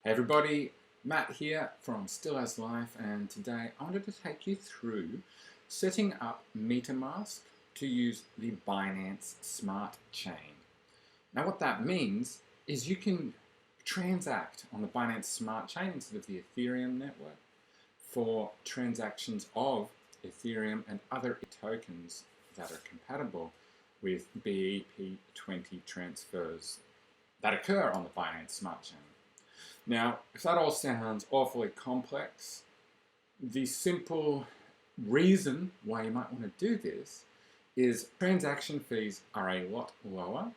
Hey everybody, Matt here from Still As Life, and today I wanted to take you through setting up MetaMask to use the Binance Smart Chain. Now what that means is you can transact on the Binance Smart Chain instead of the Ethereum network for transactions of Ethereum and other tokens that are compatible with BEP-20 transfers that occur on the Binance Smart Chain. Now, if that all sounds awfully complex, the simple reason why you might want to do this is transaction fees are a lot lower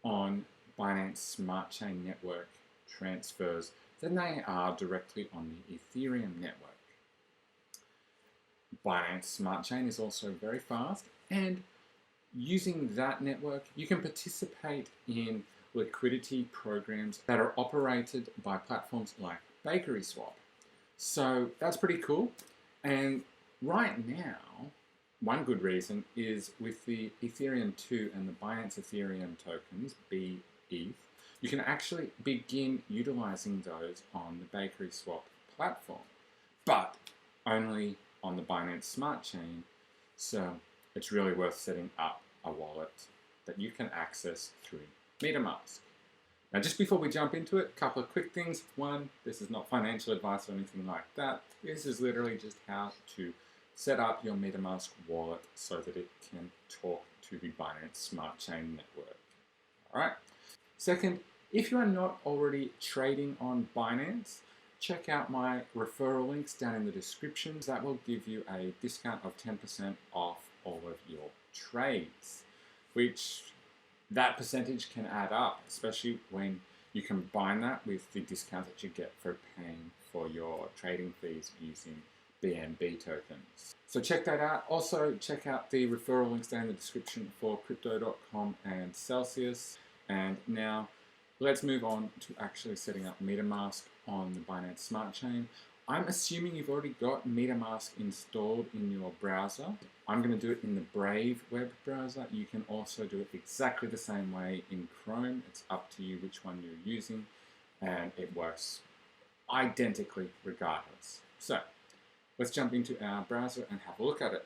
on Binance Smart Chain network transfers than they are directly on the Ethereum network. Binance Smart Chain is also very fast, and using that network, you can participate in liquidity programs that are operated by platforms like Bakery Swap. So that's pretty cool. And right now, one good reason is with the Ethereum 2 and the Binance Ethereum tokens, BETH, you can actually begin utilizing those on the Bakery Swap platform, but only on the Binance Smart Chain. So it's really worth setting up a wallet that you can access through MetaMask. Now, just before we jump into it, a couple of quick things. One, this is not financial advice or anything like that. This is literally just how to set up your MetaMask wallet so that it can talk to the Binance Smart Chain network. All right. Second, if you are not already trading on Binance, check out my referral links down in the descriptions. That will give you a discount of 10% off all of your trades, which that percentage can add up, especially when you combine that with the discount that you get for paying for your trading fees using BNB tokens. So check that out. Also, check out the referral links down in the description for crypto.com and Celsius. And now let's move on to actually setting up MetaMask on the Binance Smart Chain. I'm assuming you've already got MetaMask installed in your browser. I'm going to do it in the Brave web browser. You can also do it exactly the same way in Chrome. It's up to you which one you're using, and it works identically regardless. So let's jump into our browser and have a look at it.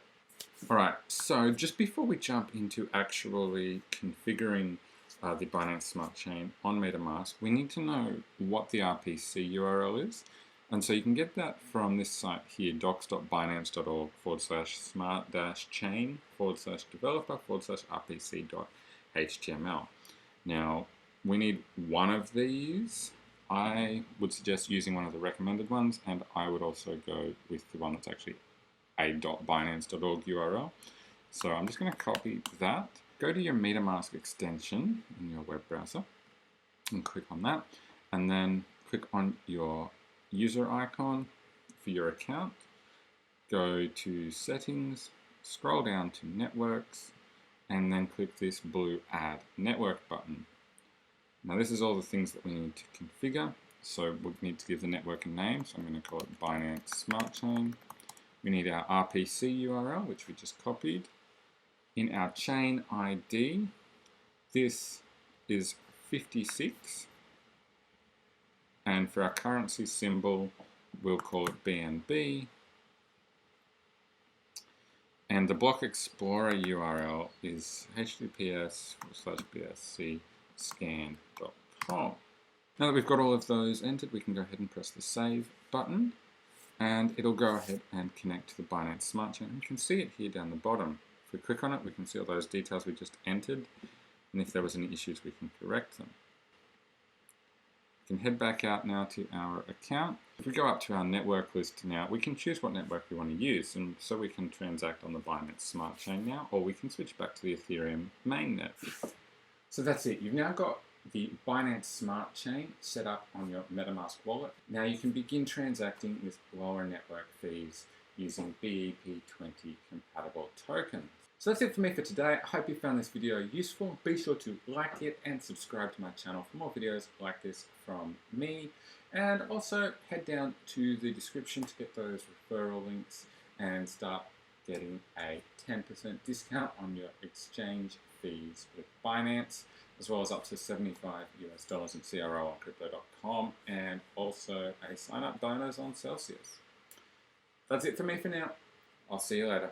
All right, so just before we jump into actually configuring the Binance Smart Chain on MetaMask, we need to know what the RPC URL is. And so you can get that from this site here, docs.binance.org/smart-chain/developer/rpc.html. Now, we need one of these. I would suggest using one of the recommended ones, and I would also go with the one that's actually a .binance.org URL. So I'm just going to copy that. Go to your MetaMask extension in your web browser and click on that, and then click on your user icon for your account, go to settings, scroll down to networks, and then click this blue add network button. Now this is all the things that we need to configure. So we need to give the network a name, so I'm going to call it Binance Smart Chain. We need our RPC URL, which we just copied. In our chain ID, this is 56. And for our currency symbol, we'll call it BNB. And the block explorer URL is https://bscscan.com. Now that we've got all of those entered, we can go ahead and press the save button, and it'll go ahead and connect to the Binance Smart Chain. You can see it here down the bottom. If we click on it, we can see all those details we just entered, and if there was any issues, we can correct them. We can head back out now to our account. If we go up to our network list now, we can choose what network we want to use, and so we can transact on the Binance Smart Chain now, or we can switch back to the Ethereum mainnet. So that's it. You've now got the Binance Smart Chain set up on your MetaMask wallet. Now you can begin transacting with lower network fees using BEP-20 compatible tokens. So that's it for me for today. I hope you found this video useful. Be sure to like it and subscribe to my channel for more videos like this from me. And also head down to the description to get those referral links and start getting a 10% discount on your exchange fees with Binance. as well as up to $75 in CRO on crypto.com, and also a sign up bonus on Celsius. That's it for me for now. I'll see you later.